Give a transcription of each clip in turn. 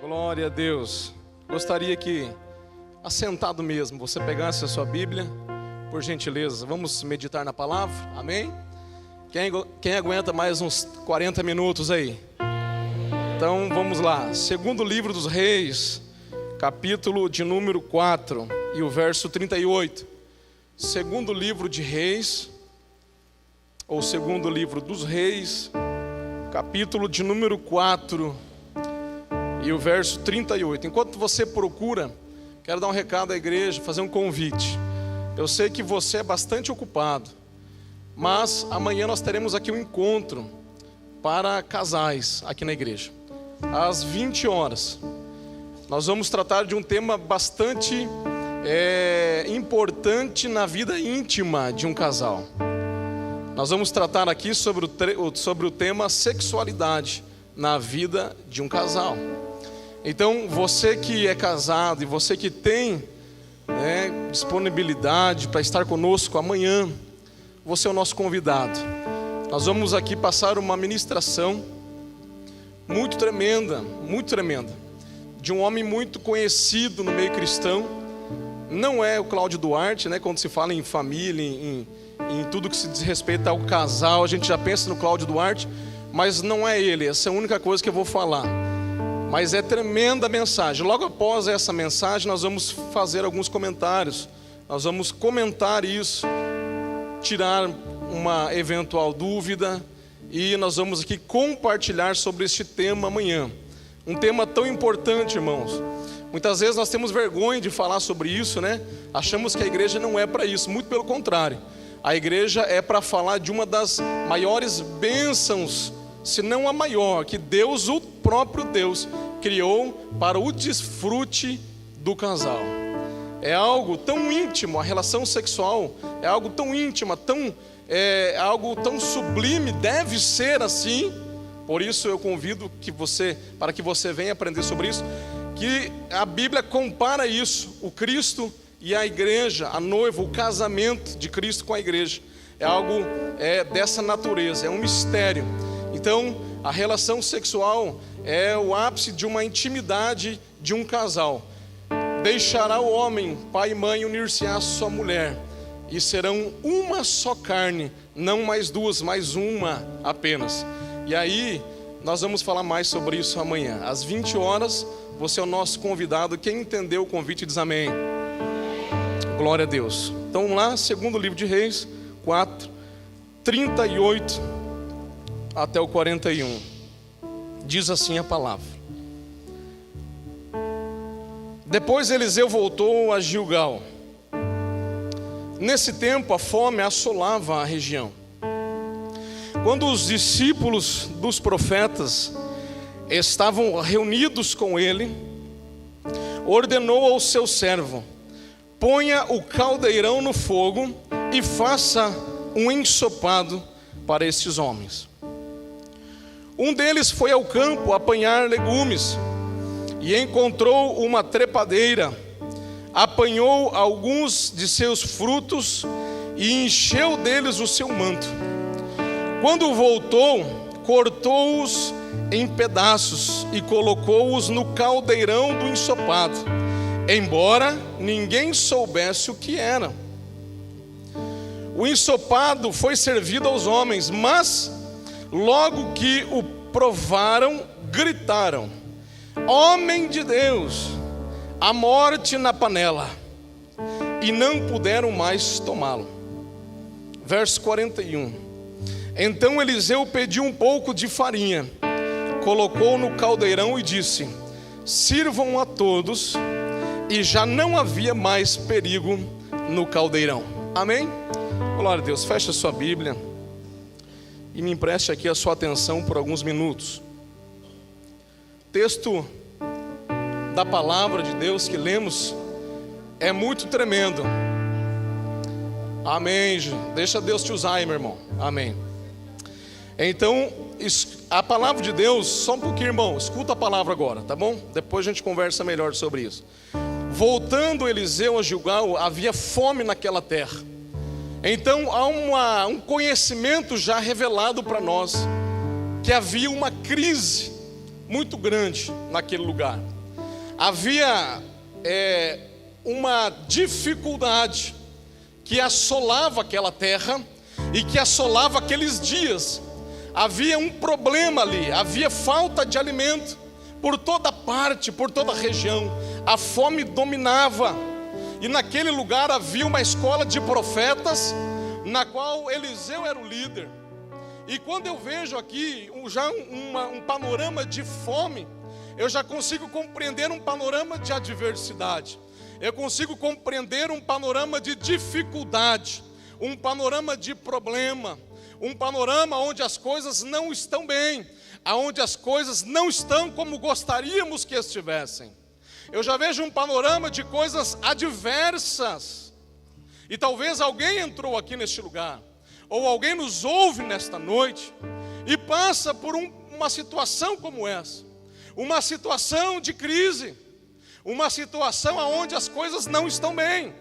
Glória a Deus. Gostaria que, assentado mesmo, você pegasse a sua Bíblia, por gentileza. Vamos meditar na palavra, amém? Quem aguenta mais uns 40 minutos aí? Então vamos lá. Segundo livro dos Reis, capítulo de número 4 e o verso 38. Segundo livro de Reis, ou segundo livro dos Reis, capítulo de número 4 e o verso 38. Enquanto você procura, quero dar um recado à igreja, fazer um convite. Eu sei que você é bastante ocupado, mas amanhã nós teremos aqui um encontro para casais aqui na igreja, às 20 horas. Nós vamos tratar de um tema bastante importante na vida íntima de um casal. Nós vamos tratar aqui sobre o tema sexualidade na vida de um casal. Então, você que é casado e você que tem disponibilidade para estar conosco amanhã, você é o nosso convidado. Nós vamos aqui passar uma ministração muito tremenda, de um homem muito conhecido no meio cristão. Não é o Cláudio Duarte, quando se fala em família, em tudo que se diz respeito ao casal, a gente já pensa no Cláudio Duarte, mas não é ele, essa é a única coisa que eu vou falar. Mas é tremenda mensagem. Logo após essa mensagem nós vamos fazer alguns comentários. Nós vamos comentar isso, tirar uma eventual dúvida, e nós vamos aqui compartilhar sobre este tema amanhã. Um tema tão importante, irmãos. Muitas vezes nós temos vergonha de falar sobre isso, Achamos que a igreja não é para isso, muito pelo contrário. A igreja é para falar de uma das maiores bênçãos, se não a maior, que Deus, o próprio Deus, criou para o desfrute do casal. É algo tão íntimo, a relação sexual é algo tão íntimo, algo tão sublime, deve ser assim. Por isso eu convido para que você venha aprender sobre isso, que a Bíblia compara isso, o Cristo e a igreja, a noiva, o casamento de Cristo com a igreja. É algo dessa natureza, é um mistério. Então, a relação sexual é o ápice de uma intimidade de um casal. Deixará o homem, pai e mãe, unir-se à sua mulher, e serão uma só carne, não mais duas, mas uma apenas. E aí, nós vamos falar mais sobre isso amanhã. Às 20 horas, você é o nosso convidado. Quem entendeu o convite diz amém. Glória a Deus. Então vamos lá, segundo livro de Reis, 4, 38 até o 41. Diz assim a palavra. Depois Eliseu voltou a Gilgal. Nesse tempo a fome assolava a região. Quando os discípulos dos profetas estavam reunidos com ele, ordenou ao seu servo: ponha o caldeirão no fogo e faça um ensopado para estes homens. Um deles foi ao campo apanhar legumes e encontrou uma trepadeira. Apanhou alguns de seus frutos e encheu deles o seu manto. Quando voltou, cortou-os em pedaços e colocou-os no caldeirão do ensopado, embora ninguém soubesse o que era. O ensopado foi servido aos homens, mas logo que o provaram, gritaram: homem de Deus, a morte na panela! E não puderam mais tomá-lo. Verso 41. Então Eliseu pediu um pouco de farinha, colocou no caldeirão e disse: sirvam a todos. E já não havia mais perigo no caldeirão. Amém? Glória a Deus. Feche a sua Bíblia e me empreste aqui a sua atenção por alguns minutos. Texto da palavra de Deus que lemos é muito tremendo. Amém. Deixa Deus te usar aí, meu irmão. Amém. Então, a palavra de Deus, só um pouquinho, irmão, escuta a palavra agora, tá bom? Depois a gente conversa melhor sobre isso. Voltando Eliseu a Gilgal, havia fome naquela terra. Então há um conhecimento já revelado para nós, que havia uma crise muito grande naquele lugar. Havia uma dificuldade que assolava aquela terra e que assolava aqueles dias. Havia um problema ali, havia falta de alimento por toda parte, por toda a região. A fome dominava. E naquele lugar havia uma escola de profetas, na qual Eliseu era o líder. E quando eu vejo aqui já um panorama de fome, eu já consigo compreender um panorama de adversidade. Eu consigo compreender um panorama de dificuldade, um panorama de problema, um panorama onde as coisas não estão bem, onde as coisas não estão como gostaríamos que estivessem. Eu já vejo um panorama de coisas adversas. E talvez alguém entrou aqui neste lugar, ou alguém nos ouve nesta noite, e passa por uma situação como essa. Uma situação de crise, uma situação onde as coisas não estão bem.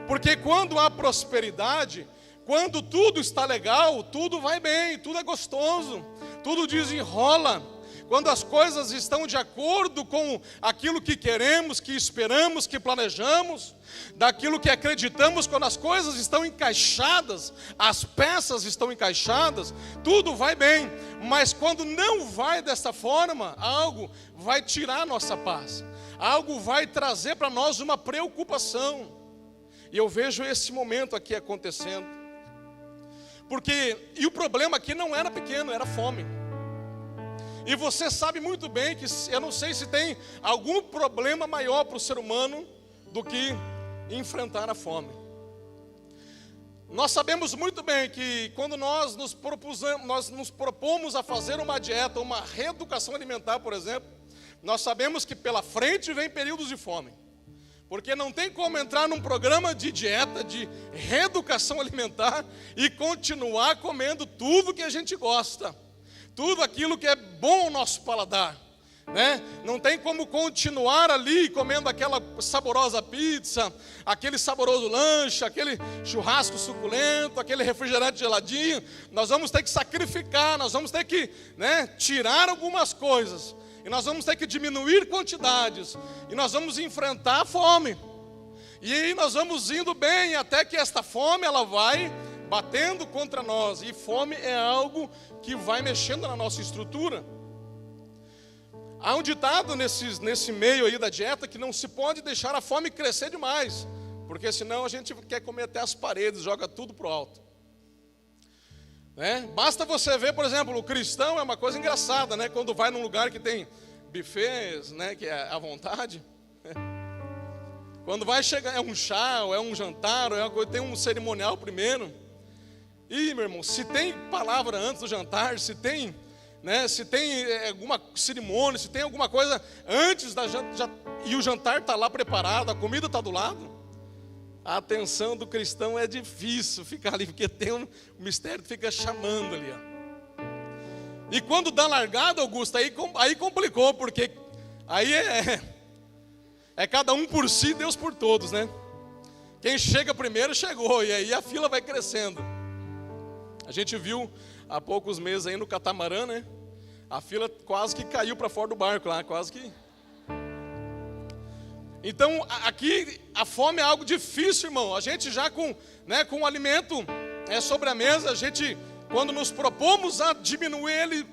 Porque quando há prosperidade, quando tudo está legal, tudo vai bem, tudo é gostoso, tudo desenrola. Quando as coisas estão de acordo com aquilo que queremos, que esperamos, que planejamos, daquilo que acreditamos, quando as coisas estão encaixadas, as peças estão encaixadas, tudo vai bem. Mas quando não vai dessa forma, algo vai tirar a nossa paz, algo vai trazer para nós uma preocupação. E eu vejo esse momento aqui acontecendo. E o problema aqui não era pequeno, era fome. E você sabe muito bem que eu não sei se tem algum problema maior para o ser humano do que enfrentar a fome. Nós sabemos muito bem que quando nós nos propomos a fazer uma dieta, uma reeducação alimentar, por exemplo, nós sabemos que pela frente vem períodos de fome. Porque não tem como entrar num programa de dieta, de reeducação alimentar e continuar comendo tudo que a gente gosta. Tudo aquilo que é bom ao nosso paladar, né? Não tem como continuar ali comendo aquela saborosa pizza, aquele saboroso lanche, aquele churrasco suculento, aquele refrigerante geladinho. Nós vamos ter que sacrificar, nós vamos ter que, tirar algumas coisas. E nós vamos ter que diminuir quantidades. E nós vamos enfrentar a fome. E aí nós vamos indo bem até que esta fome ela vai batendo contra nós. E fome é algo que vai mexendo na nossa estrutura. Há um ditado nesse meio aí da dieta que não se pode deixar a fome crescer demais, porque senão a gente quer comer até as paredes, joga tudo pro alto. Basta você ver, por exemplo, o cristão é uma coisa engraçada, quando vai num lugar que tem buffets, que é à vontade. Quando vai chegar, é um chá, ou é um jantar, ou é uma coisa, tem um cerimonial primeiro. E, meu irmão, se tem palavra antes do jantar, se tem alguma cerimônia, se tem alguma coisa antes da janta, e o jantar está lá preparado, a comida está do lado, a atenção do cristão é difícil ficar ali, porque tem um mistério que fica chamando ali. E quando dá largada, Augusto, aí complicou, porque aí é cada um por si, Deus por todos, Quem chega primeiro, chegou, e aí a fila vai crescendo. A gente viu há poucos meses aí no catamarã, A fila quase que caiu para fora do barco lá, quase que. Então, aqui a fome é algo difícil, irmão. A gente já com o alimento sobre a mesa, a gente, quando nos propomos a diminuir ele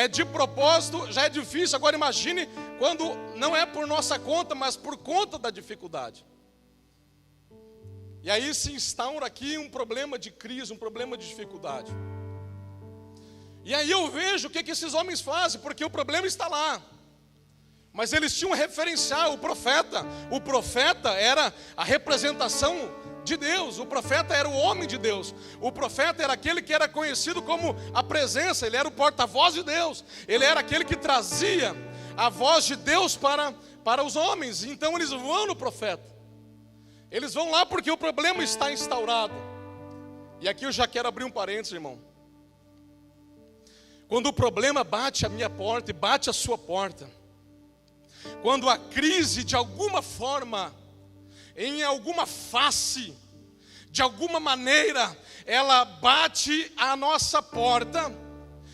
de propósito, já é difícil. Agora imagine quando não é por nossa conta, mas por conta da dificuldade. E aí se instaura aqui um problema de crise, um problema de dificuldade. E aí eu vejo o que esses homens fazem, porque o problema está lá. Mas eles tinham um referencial, o profeta. O profeta era a representação de Deus, o profeta era o homem de Deus. O profeta era aquele que era conhecido como a presença, ele era o porta-voz de Deus. Ele era aquele que trazia a voz de Deus para os homens. Então eles vão no profeta. Eles vão lá porque o problema está instaurado. E aqui eu já quero abrir um parênteses, irmão. Quando o problema bate a minha porta e bate a sua porta, quando a crise de alguma forma, em alguma face, de alguma maneira, ela bate a nossa porta,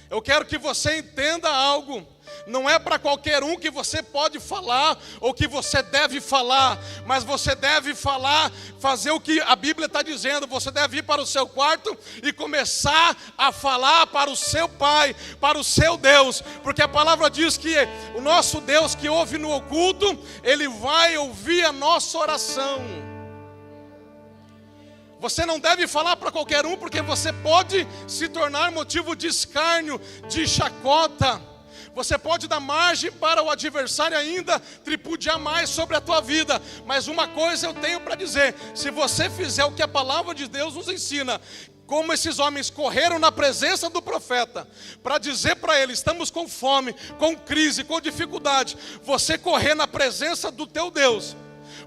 Eu quero que você entenda algo. Não é para qualquer um que você pode falar ou que você deve falar, mas você deve falar, fazer o que a Bíblia está dizendo. Você deve ir para o seu quarto e começar a falar para o seu Pai, para o seu Deus, porque a palavra diz que o nosso Deus que ouve no oculto, Ele vai ouvir a nossa oração. Você não deve falar para qualquer um, porque você pode se tornar motivo de escárnio, de chacota. Você pode dar margem para o adversário ainda tripudiar mais sobre a tua vida. Mas uma coisa eu tenho para dizer: se você fizer o que a palavra de Deus nos ensina, como esses homens correram na presença do profeta, para dizer para ele: estamos com fome, com crise, com dificuldade. Você correr na presença do teu Deus,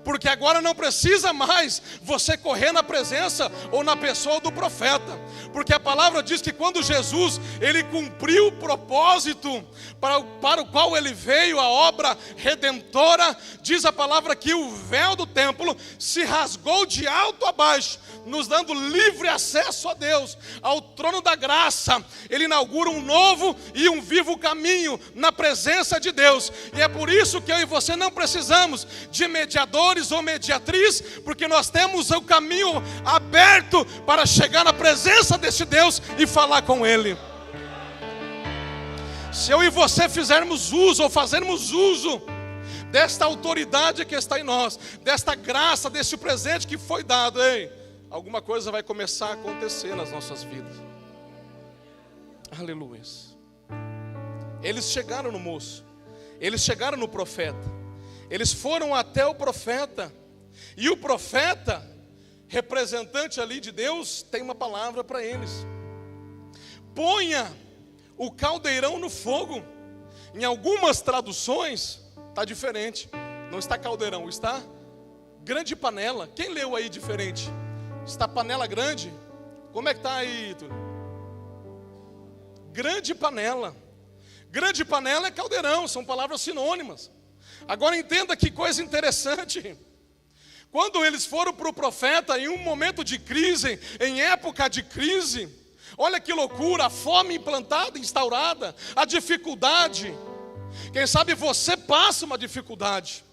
porque agora não precisa mais você correr na presença ou na pessoa do profeta, porque a palavra diz que quando Jesus, ele cumpriu o propósito para o qual ele veio, a obra redentora, diz a palavra que o véu do templo se rasgou de alto a baixo, nos dando livre acesso a Deus, ao trono da graça. Ele inaugura um novo e um vivo caminho na presença de Deus, e é por isso que eu e você não precisamos de mediadores ou mediatriz, porque nós temos o caminho aberto para chegar na presença desse Deus e falar com Ele. Se eu e você fizermos uso, ou fazermos uso desta autoridade que está em nós, desta graça, desse presente que foi dado, alguma coisa vai começar a acontecer nas nossas vidas. Aleluia. Eles chegaram no moço, eles chegaram no profeta, eles foram até o profeta, e o profeta, representante ali de Deus, tem uma palavra para eles: ponha o caldeirão no fogo. Em algumas traduções está diferente, não está caldeirão, está grande panela. Quem leu aí diferente? Está panela grande? Como é que está aí, Túlio? Grande panela. Grande panela é caldeirão, são palavras sinônimas. Agora entenda que coisa interessante. Quando eles foram para o profeta em um momento de crise, em época de crise, olha que loucura, a fome implantada, instaurada, a dificuldade. Quem sabe você passa uma dificuldade.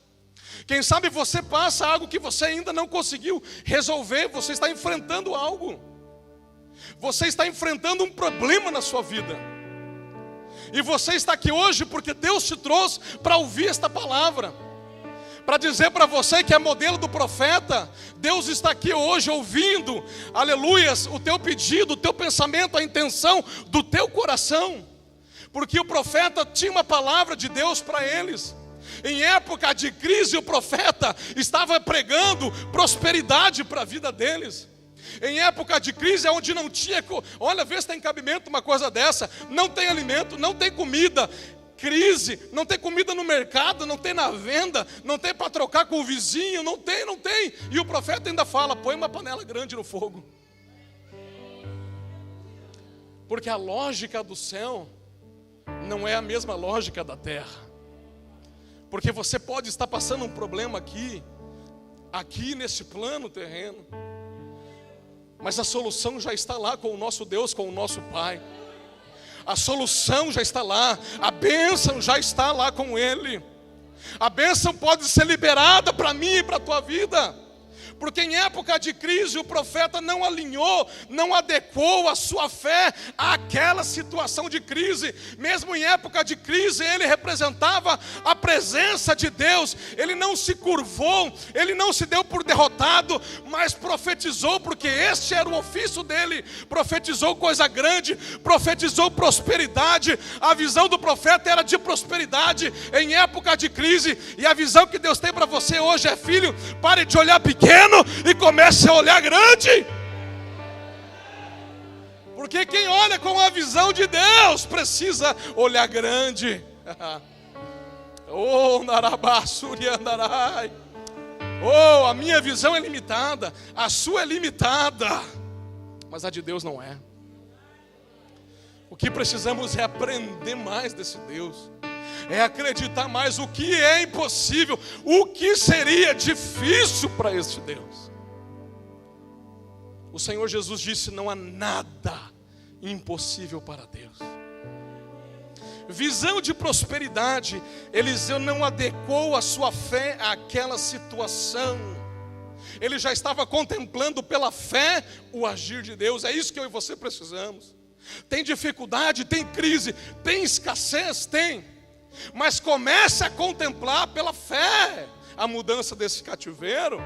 Quem sabe você passa algo que você ainda não conseguiu resolver. Você está enfrentando algo. Você está enfrentando um problema na sua vida. E você está aqui hoje porque Deus te trouxe para ouvir esta palavra, para dizer para você que é modelo do profeta. Deus está aqui hoje ouvindo, aleluias, o teu pedido, o teu pensamento, a intenção do teu coração. Porque o profeta tinha uma palavra de Deus para eles. Em época de crise, o profeta estava pregando prosperidade para a vida deles. Em época de crise, onde não tinha, olha, vê se tem cabimento uma coisa dessa. Não tem alimento, não tem comida. Crise, não tem comida no mercado, não tem na venda, não tem para trocar com o vizinho, não tem. E o profeta ainda fala: põe uma panela grande no fogo. Porque a lógica do céu não é a mesma lógica da terra. Porque você pode estar passando um problema aqui nesse plano terreno, mas a solução já está lá com o nosso Deus, com o nosso Pai. A solução já está lá, a bênção já está lá com Ele. A bênção pode ser liberada para mim e para a tua vida. Porque em época de crise o profeta não alinhou, não adequou a sua fé àquela situação de crise. Mesmo em época de crise ele representava a presença de Deus. Ele não se curvou, ele não se deu por derrotado, mas profetizou, porque este era o ofício dele. Profetizou coisa grande, profetizou prosperidade. A visão do profeta era de prosperidade em época de crise. E a visão que Deus tem para você hoje é: filho, pare de olhar pequeno e comece a olhar grande. Porque quem olha com a visão de Deus precisa olhar grande. Oh, Narabasuri andarai. Oh, a minha visão é limitada, a sua é limitada, mas a de Deus não é. O que precisamos é aprender mais desse Deus, é acreditar mais o que é impossível, o que seria difícil para este Deus. O Senhor Jesus disse: não há nada impossível para Deus. visão de prosperidade. Eliseu não adequou a sua fé àquela situação. Ele já estava contemplando pela fé o agir de Deus. É isso que eu e você precisamos. Tem dificuldade, tem crise, tem escassez, tem. Mas comece a contemplar pela fé a mudança desse cativeiro.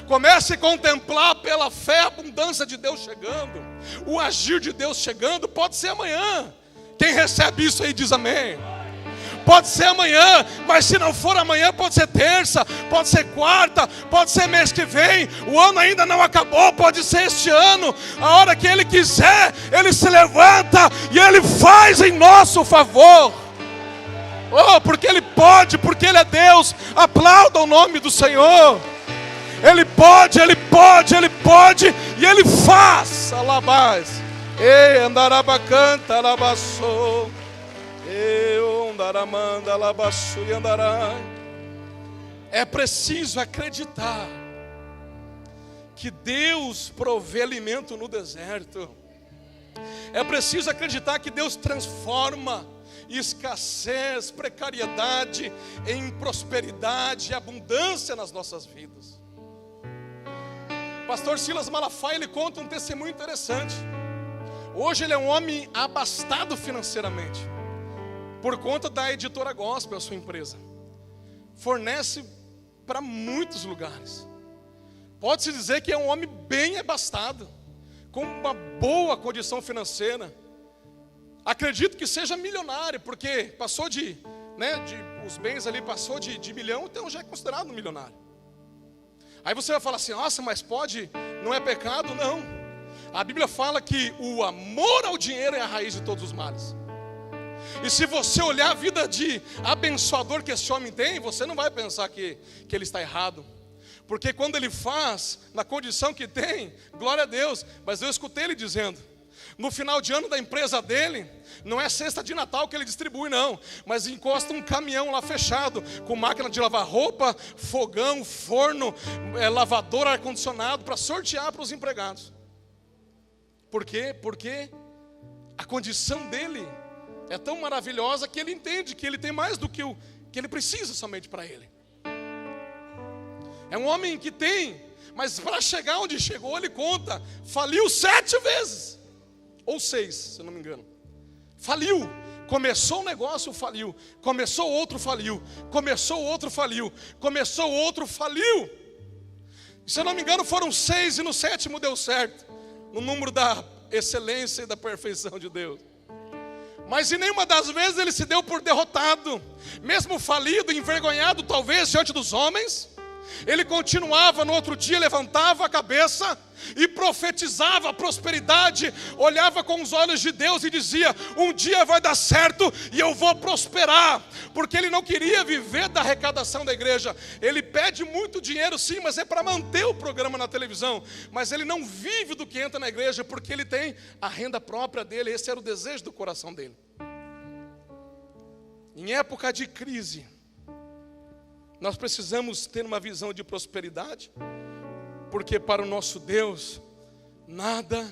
Comece a contemplar pela fé a abundância de Deus chegando, o agir de Deus chegando. Pode ser amanhã. Quem recebe isso aí diz amém. Pode ser amanhã, mas se não for amanhã, pode ser terça, pode ser quarta, pode ser mês que vem. O ano ainda não acabou, pode ser este ano. A hora que Ele quiser, Ele se levanta e Ele faz em nosso favor. Oh, porque Ele pode, porque Ele é Deus. Aplauda o nome do Senhor. Ele pode, Ele pode, Ele pode, e Ele faz. Alabás. Ei, andarabacanta, alabaçou. Eu andaramanda, alabaçu e andará. É preciso acreditar que Deus provê alimento no deserto. É preciso acreditar que Deus transforma escassez, precariedade em prosperidade e abundância nas nossas vidas. Pastor Silas Malafaia, ele conta um testemunho interessante. Hoje ele é um homem abastado financeiramente, por conta da editora Gospel, a sua empresa. Fornece para muitos lugares. Pode-se dizer que é um homem bem abastado, com uma boa condição financeira. Acredito que seja milionário, porque passou os bens ali passou de milhão, então já é considerado um milionário. Aí você vai falar assim: nossa, mas pode, não é pecado? Não. A Bíblia fala que o amor ao dinheiro é a raiz de todos os males. E se você olhar a vida de abençoador que esse homem tem, você não vai pensar que ele está errado. Porque quando ele faz, na condição que tem, glória a Deus. Mas eu escutei ele dizendo, no final de ano da empresa dele, não é cesta de Natal que ele distribui não, mas encosta um caminhão lá fechado, com máquina de lavar roupa, fogão, forno, lavador, ar-condicionado, para sortear para os empregados. Por quê? Porque a condição dele é tão maravilhosa que ele entende que ele tem mais do que o que ele precisa somente para ele. É um homem que tem, mas para chegar onde chegou, ele conta, faliu 7 vezes. Ou 6, se não me engano. Faliu. Começou um negócio, faliu. Começou outro, faliu. Começou outro, faliu. Começou outro, faliu. Se eu não me engano, foram 6 e no 7º deu certo. No número da excelência e da perfeição de Deus. Mas em nenhuma das vezes ele se deu por derrotado. Mesmo falido, envergonhado talvez diante dos homens, ele continuava no outro dia, levantava a cabeça e profetizava a prosperidade, olhava com os olhos de Deus e dizia: um dia vai dar certo e eu vou prosperar. Porque ele não queria viver da arrecadação da igreja. Ele pede muito dinheiro sim, mas é para manter o programa na televisão. Mas ele não vive do que entra na igreja, porque ele tem a renda própria dele. Esse era o desejo do coração dele. Em época de crise, nós precisamos ter uma visão de prosperidade, porque para o nosso Deus nada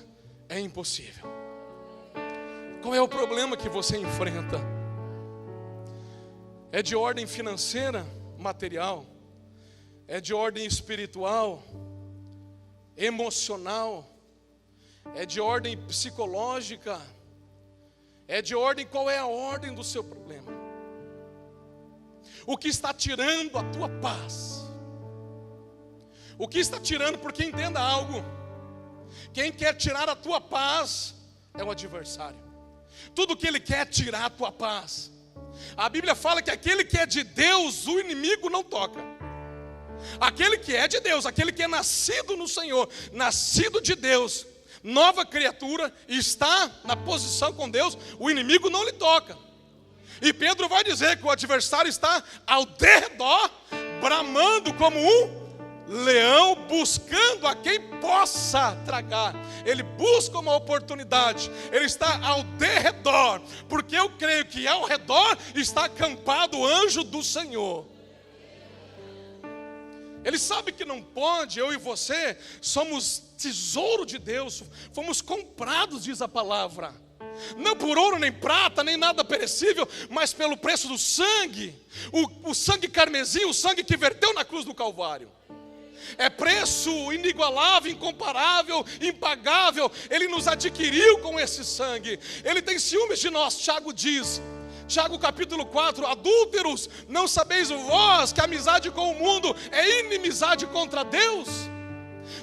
é impossível. Qual é o problema que você enfrenta? É de ordem financeira, material? É de ordem espiritual, emocional? É de ordem psicológica? É de ordem, qual é a ordem do seu problema? O que está tirando a tua paz? O que está tirando? Porque entenda algo: quem quer tirar a tua paz é o adversário. Tudo que ele quer é tirar a tua paz. A Bíblia fala que aquele que é de Deus, o inimigo não toca. Aquele que é de Deus, aquele que é nascido no Senhor, nascido de Deus, nova criatura, está na posição com Deus, o inimigo não lhe toca. E Pedro vai dizer que o adversário está ao derredor, bramando como um leão, buscando a quem possa tragar. Ele busca uma oportunidade. Ele está ao derredor, porque eu creio que ao redor está acampado o anjo do Senhor. Ele sabe que não pode. Eu e você somos tesouro de Deus, fomos comprados, diz a palavra. não por ouro nem prata, nem nada perecível, mas pelo preço do sangue, o sangue carmesim, o sangue que verteu na cruz do Calvário. É preço inigualável, incomparável, impagável. Ele nos adquiriu com esse sangue. Ele tem ciúmes de nós. Tiago diz, Tiago capítulo 4, adúlteros, não sabeis vós que a amizade com o mundo é inimizade contra Deus?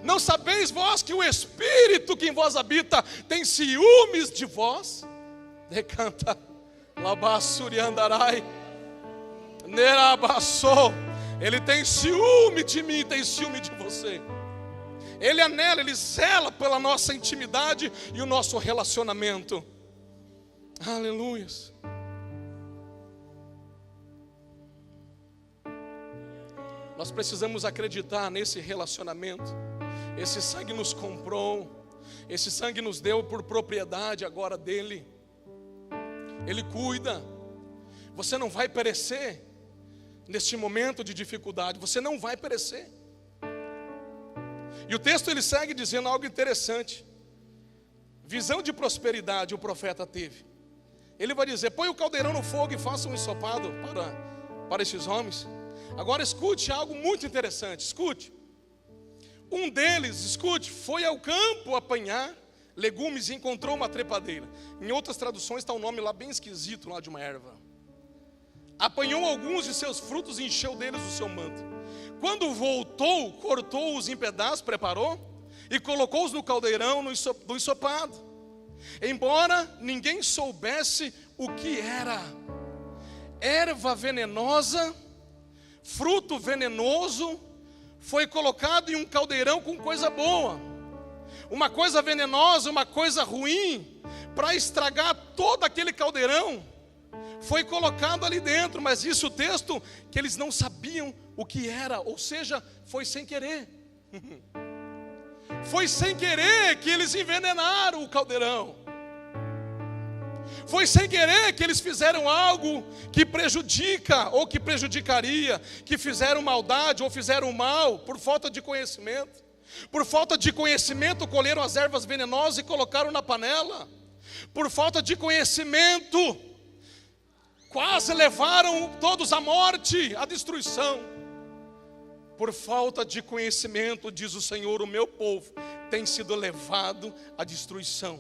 Não sabeis vós que o Espírito que em vós habita tem ciúmes de vós? Decanta, labassuri andarai, nerabassou. Ele tem ciúme de mim, tem ciúme de você. Ele anela, ele zela pela nossa intimidade e o nosso relacionamento. Aleluias. Nós precisamos acreditar nesse relacionamento. Esse sangue nos comprou, esse sangue nos deu por propriedade agora dele. Ele cuida. Você não vai perecer neste momento de dificuldade, você não vai perecer. E o texto ele segue dizendo algo interessante. Visão de prosperidade o profeta teve. Ele vai dizer: põe o caldeirão no fogo e faça um ensopado para esses homens. Agora escute algo muito interessante, escute. Um deles, escute, foi ao campo apanhar legumes e encontrou uma trepadeira. Em outras traduções está um nome lá bem esquisito, lá de uma erva. Apanhou alguns de seus frutos e encheu deles o seu manto. Quando voltou, cortou-os em pedaços, preparou e colocou-os no caldeirão do ensopado. Embora ninguém soubesse o que era. Erva venenosa, fruto venenoso, foi colocado em um caldeirão com coisa boa. Uma coisa venenosa, uma coisa ruim, para estragar todo aquele caldeirão, foi colocado ali dentro. Mas disse o texto que eles não sabiam o que era, ou seja, foi sem querer. Foi sem querer que eles envenenaram o caldeirão. Foi sem querer que eles fizeram algo que prejudica ou que prejudicaria, que fizeram maldade ou fizeram mal por falta de conhecimento. Por falta de conhecimento colheram as ervas venenosas e colocaram na panela. Por falta de conhecimento quase levaram todos à morte, à destruição. Por falta de conhecimento, diz o Senhor, o meu povo tem sido levado à destruição.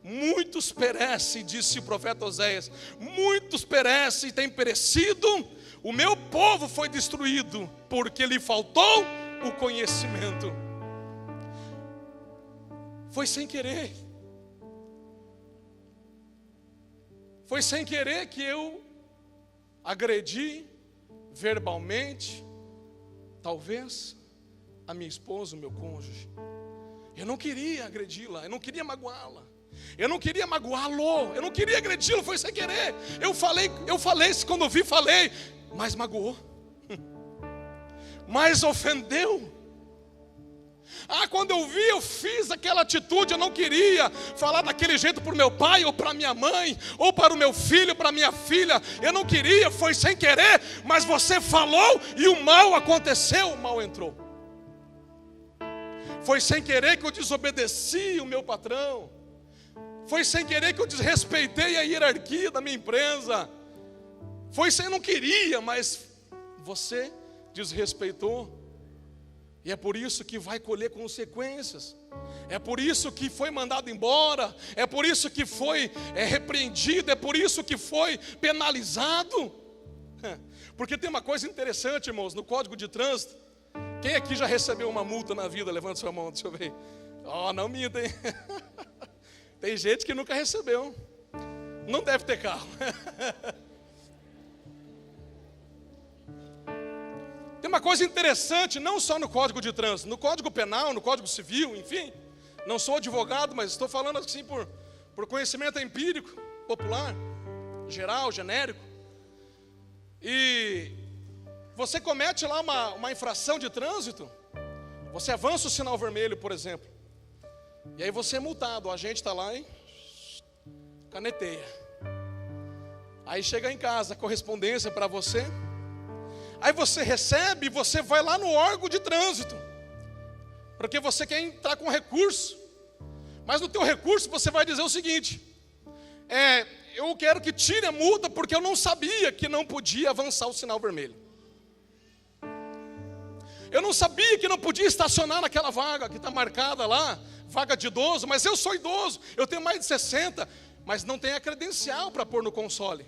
Muitos perecem, disse o profeta Oséias, muitos perecem e têm perecido. O meu povo foi destruído porque lhe faltou o conhecimento. Foi sem querer. Foi sem querer que eu agredi verbalmente, talvez, a minha esposa, o meu cônjuge. Eu não queria agredi-la, eu não queria magoá-la, eu não queria magoá-lo, eu não queria agredi-lo, foi sem querer. Eu falei, quando eu vi, falei, mas magoou, mas ofendeu. Quando eu vi, eu fiz aquela atitude. Eu não queria falar daquele jeito para o meu pai, ou para minha mãe, ou para o meu filho, para minha filha. Eu não queria, foi sem querer. Mas você falou e o mal aconteceu, o mal entrou. Foi sem querer que eu desobedeci o meu patrão. Foi sem querer que eu desrespeitei a hierarquia da minha empresa. Foi sem, eu não queria, mas você desrespeitou. E é por isso que vai colher consequências. É por isso que foi mandado embora. É por isso que foi repreendido. É por isso que foi penalizado. Porque tem uma coisa interessante, irmãos, no Código de Trânsito. Quem aqui já recebeu uma multa na vida? Levanta sua mão, deixa eu ver. Não minta, hein? Tem gente que nunca recebeu. Não deve ter carro. Tem uma coisa interessante, não só no Código de Trânsito, no Código Penal, no Código Civil, enfim. Não sou advogado, mas estou falando assim por conhecimento empírico, popular, geral, genérico. E você comete lá uma infração de trânsito, você avança o sinal vermelho, por exemplo, e aí você é multado, o agente está lá e caneteia. Aí chega em casa, correspondência para você. Aí você recebe e você vai lá no órgão de trânsito, porque você quer entrar com recurso. Mas no teu recurso você vai dizer o seguinte: eu quero que tire a multa porque eu não sabia que não podia avançar o sinal vermelho. Eu não sabia que não podia estacionar naquela vaga que está marcada lá, vaga de idoso, mas eu sou idoso, eu tenho mais de 60, mas não tem a credencial para pôr no console.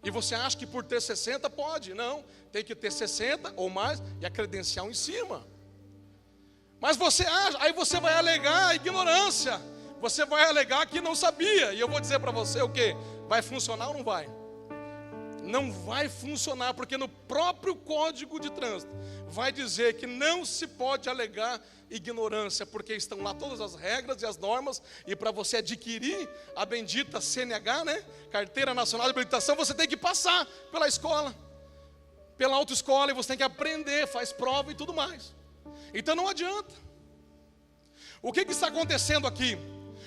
E você acha que por ter 60 pode? Não, tem que ter 60 ou mais e a credencial em cima. Mas você acha, aí você vai alegar a ignorância, você vai alegar que não sabia, e eu vou dizer para você o quê? Vai funcionar ou não vai? Não vai funcionar, porque no próprio Código de Trânsito vai dizer que não se pode alegar ignorância, porque estão lá todas as regras e as normas, e para você adquirir a bendita CNH, né, Carteira Nacional de Habilitação, você tem que passar pela escola, pela autoescola, e você tem que aprender, faz prova e tudo mais. Então não adianta. O que está acontecendo aqui?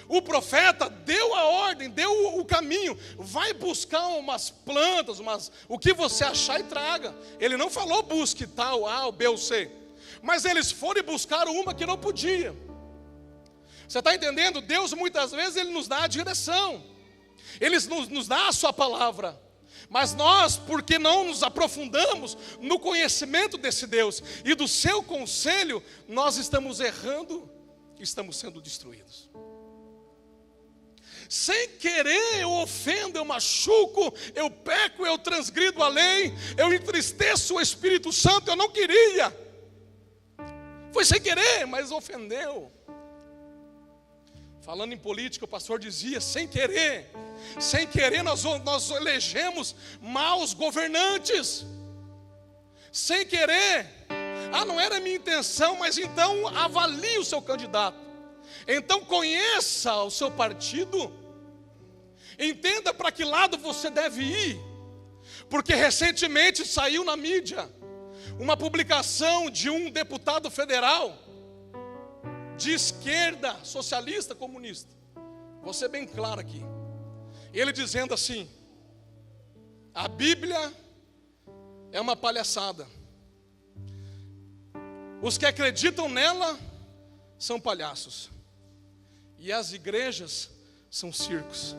O profeta deu a ordem, deu o caminho, vai buscar umas plantas, o que você achar e traga. Ele não falou busque tal, A, B ou C, mas eles foram e buscaram uma que não podia. Você está entendendo? Deus muitas vezes Ele nos dá a direção, Ele nos dá a sua palavra, mas nós, porque não nos aprofundamos no conhecimento desse Deus e do seu conselho, nós estamos errando, estamos sendo destruídos. Sem querer eu ofendo, eu machuco, eu peco, eu transgrido a lei, eu entristeço o Espírito Santo, eu não queria. Foi sem querer, mas ofendeu. Falando em política, o pastor dizia, sem querer nós elegemos maus governantes. Sem querer, não era minha intenção, mas então avalie o seu candidato. Então conheça o seu partido, entenda para que lado você deve ir, porque recentemente saiu na mídia uma publicação de um deputado federal de esquerda, socialista, comunista. Vou ser bem claro aqui. Ele dizendo assim: a Bíblia é uma palhaçada, os que acreditam nela são palhaços, e as igrejas são circos.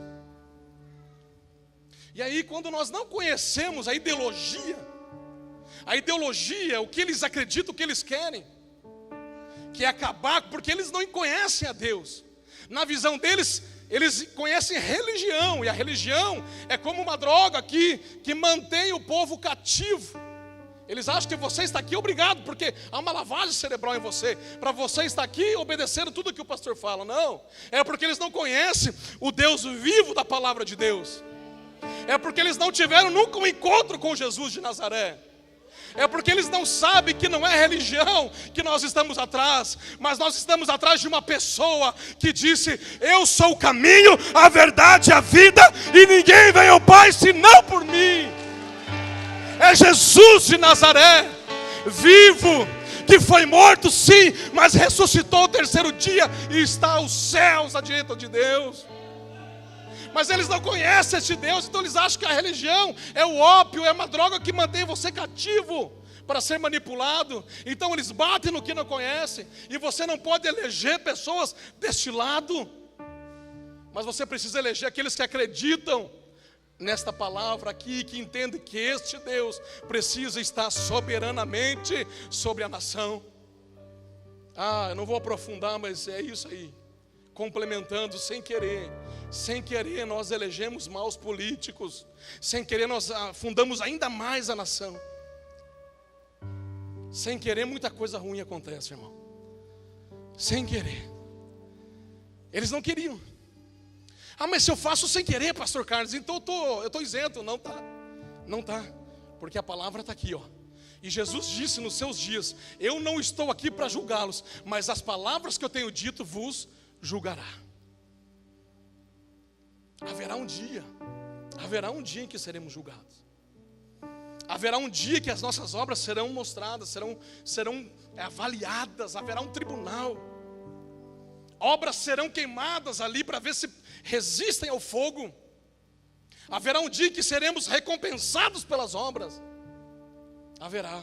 E aí, quando nós não conhecemos a ideologia, o que eles acreditam, o que eles querem, que é acabar, porque eles não conhecem a Deus. Na visão deles, eles conhecem religião, e a religião é como uma droga que mantém o povo cativo. Eles acham que você está aqui obrigado, porque há uma lavagem cerebral em você, para você estar aqui obedecendo tudo que o pastor fala. Não, é porque eles não conhecem o Deus vivo da palavra de Deus. É porque eles não tiveram nunca um encontro com Jesus de Nazaré. É porque eles não sabem que não é religião que nós estamos atrás, mas nós estamos atrás de uma pessoa que disse: eu sou o caminho, a verdade e a vida, e ninguém vem ao Pai senão por mim. É Jesus de Nazaré, vivo, que foi morto sim, mas ressuscitou o terceiro dia e está aos céus à direita de Deus. Mas eles não conhecem esse Deus, então eles acham que a religião é o ópio, é uma droga que mantém você cativo para ser manipulado. Então eles batem no que não conhecem, e você não pode eleger pessoas deste lado, mas você precisa eleger aqueles que acreditam nesta palavra aqui, que entende que este Deus precisa estar soberanamente sobre a nação. Eu não vou aprofundar, mas é isso aí. Complementando, sem querer nós elegemos maus políticos, sem querer nós afundamos ainda mais a nação. Sem querer muita coisa ruim acontece, irmão. Sem querer. Eles não queriam. Mas se eu faço sem querer, pastor Carlos, então eu estou isento. Não está, porque a palavra está aqui, ó. E Jesus disse nos seus dias: eu não estou aqui para julgá-los, mas as palavras que eu tenho dito vos julgará. Haverá um dia em que seremos julgados. Haverá um dia que as nossas obras serão mostradas, serão avaliadas, haverá um tribunal. Obras serão queimadas ali para ver se resistem ao fogo. Haverá um dia que seremos recompensados pelas obras. Haverá.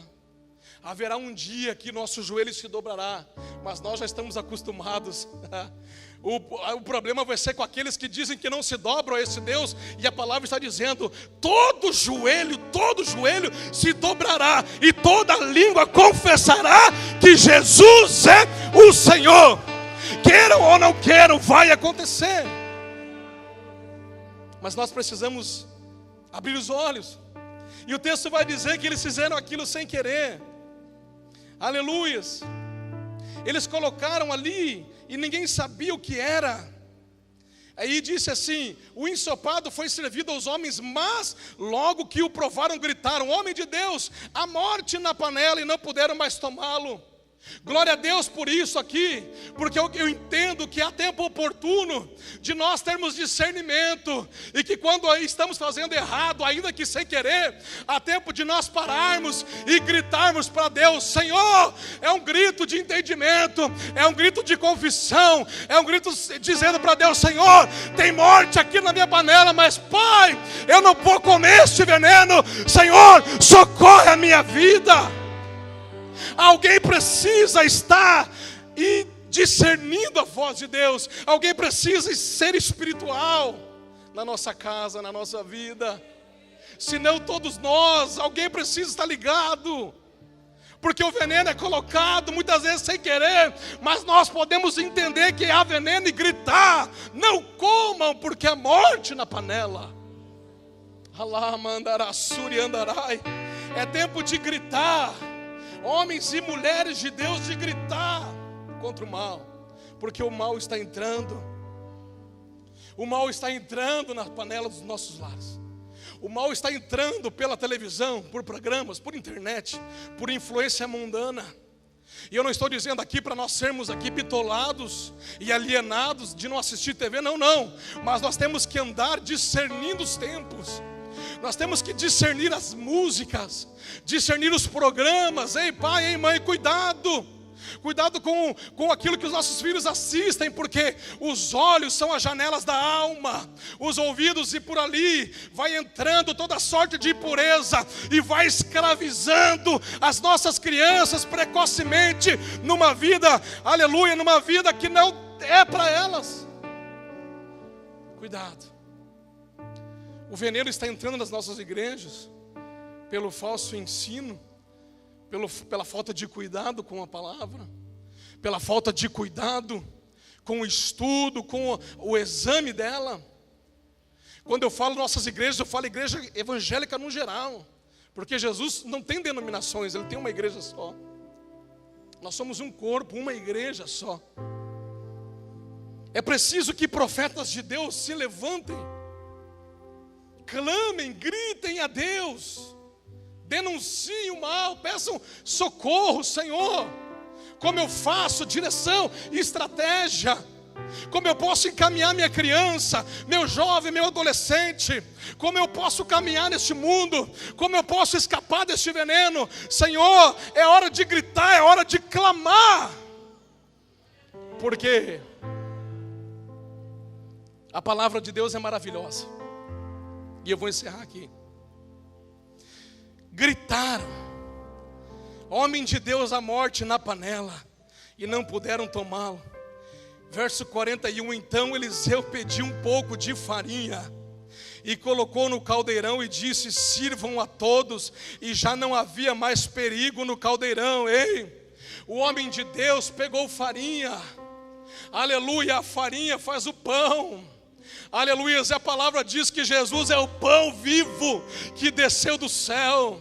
Haverá um dia que nosso joelho se dobrará, mas nós já estamos acostumados. O problema vai ser com aqueles que dizem que não se dobram a esse Deus, e a palavra está dizendo: todo joelho se dobrará, e toda língua confessará que Jesus é o Senhor. Queiram ou não queiram, vai acontecer. Mas nós precisamos abrir os olhos. E o texto vai dizer que eles fizeram aquilo sem querer. Aleluias. Eles colocaram ali e ninguém sabia o que era. Aí disse assim: o ensopado foi servido aos homens, mas logo que o provaram, gritaram: homem de Deus, a morte na panela, e não puderam mais tomá-lo. Glória a Deus por isso aqui, porque eu entendo que há tempo oportuno de nós termos discernimento, e que quando estamos fazendo errado, ainda que sem querer, há tempo de nós pararmos e gritarmos para Deus: Senhor. É um grito de entendimento, é um grito de confissão, é um grito dizendo para Deus: Senhor, tem morte aqui na minha panela, mas Pai, eu não vou comer este veneno. Senhor, socorre a minha vida. Alguém precisa estar discernindo a voz de Deus. Alguém precisa ser espiritual na nossa casa, na nossa vida. Senão todos nós, alguém precisa estar ligado. Porque o veneno é colocado muitas vezes sem querer, mas nós podemos entender que há veneno e gritar: não comam, porque há morte na panela. Alá mandará suri andarai. É tempo de gritar. Homens e mulheres de Deus, de gritar contra o mal, porque o mal está entrando. O mal está entrando na panela dos nossos lares. O mal está entrando pela televisão, por programas, por internet, por influência mundana. E eu não estou dizendo aqui para nós sermos aqui bitolados e alienados de não assistir TV, não. Mas nós temos que andar discernindo os tempos. Nós temos que discernir as músicas, discernir os programas. Ei pai, ei mãe, cuidado. Cuidado com aquilo que os nossos filhos assistem, porque os olhos são as janelas da alma, os ouvidos, e por ali vai entrando toda sorte de impureza e vai escravizando as nossas crianças precocemente numa vida, aleluia, numa vida que não é para elas. Cuidado. O veneno está entrando nas nossas igrejas pelo falso ensino, pela falta de cuidado com a palavra, pela falta de cuidado com o estudo, com o exame dela. Quando eu falo nossas igrejas, eu falo igreja evangélica no geral, porque Jesus não tem denominações, Ele tem uma igreja só. Nós somos um corpo, uma igreja só. É preciso que profetas de Deus se levantem, clamem, gritem a Deus, denunciem o mal, peçam socorro. Senhor, como eu faço? Direção e estratégia. Como eu posso encaminhar minha criança, meu jovem, meu adolescente? Como eu posso caminhar neste mundo? Como eu posso escapar deste veneno? Senhor, é hora de gritar, é hora de clamar. Porque a palavra de Deus é maravilhosa. E eu vou encerrar aqui. Gritaram, homem de Deus, a morte na panela, e não puderam tomá-lo. Verso 41, então Eliseu pediu um pouco de farinha e colocou no caldeirão e disse: sirvam a todos. E já não havia mais perigo no caldeirão. Ei, o homem de Deus pegou farinha, aleluia, a farinha faz o pão. Aleluia, a palavra diz que Jesus é o pão vivo que desceu do céu.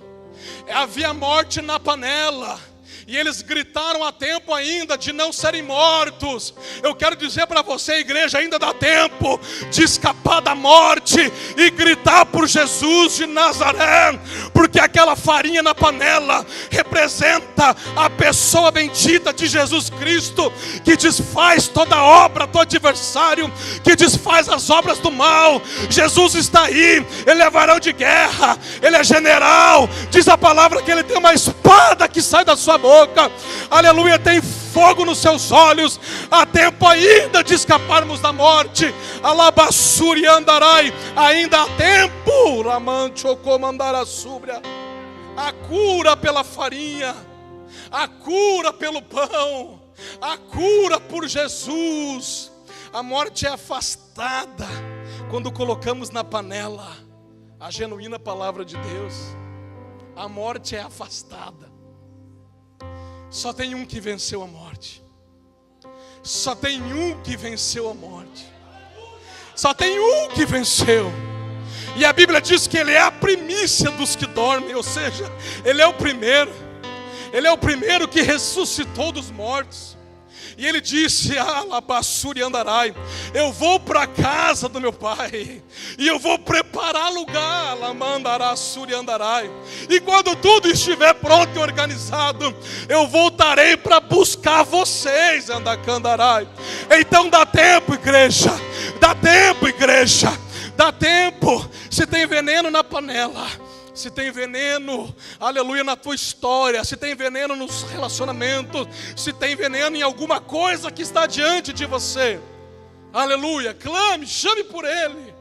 Havia morte na panela, e eles gritaram a tempo ainda de não serem mortos. Eu quero dizer para você, igreja, ainda dá tempo de escapar da morte e gritar por Jesus de Nazaré, porque aquela farinha na panela representa a pessoa bendita de Jesus Cristo, que desfaz toda obra do adversário, que desfaz as obras do mal. Jesus está aí, Ele é varão de guerra, Ele é general. Diz a palavra que Ele tem uma espada que sai da sua boca. Aleluia, tem fogo nos seus olhos. Há tempo ainda de escaparmos da morte. Alabassuri andarai, ainda há tempo. Ramancho comandara súbria. A cura pela farinha. a cura pelo pão, a cura por Jesus. A morte é afastada quando colocamos na panela a genuína palavra de Deus. A morte é afastada. Só tem um que venceu a morte. Só tem um que venceu a morte. Só tem um que venceu. E a Bíblia diz que Ele é a primícia dos que dormem. Ou seja, Ele é o primeiro. Ele é o primeiro que ressuscitou dos mortos. E Ele disse: Alabassuri andarai, eu vou para a casa do meu Pai, e eu vou preparar lugar, Lamandarassuri andarai. E quando tudo estiver pronto e organizado, eu voltarei para buscar vocês, Andacandarai. Então dá tempo, igreja, dá tempo, igreja, dá tempo. Se tem veneno na panela, se tem veneno, aleluia, na tua história, se tem veneno nos relacionamentos, se tem veneno em alguma coisa que está diante de você, aleluia, clame, chame por Ele,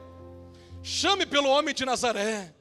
chame pelo homem de Nazaré.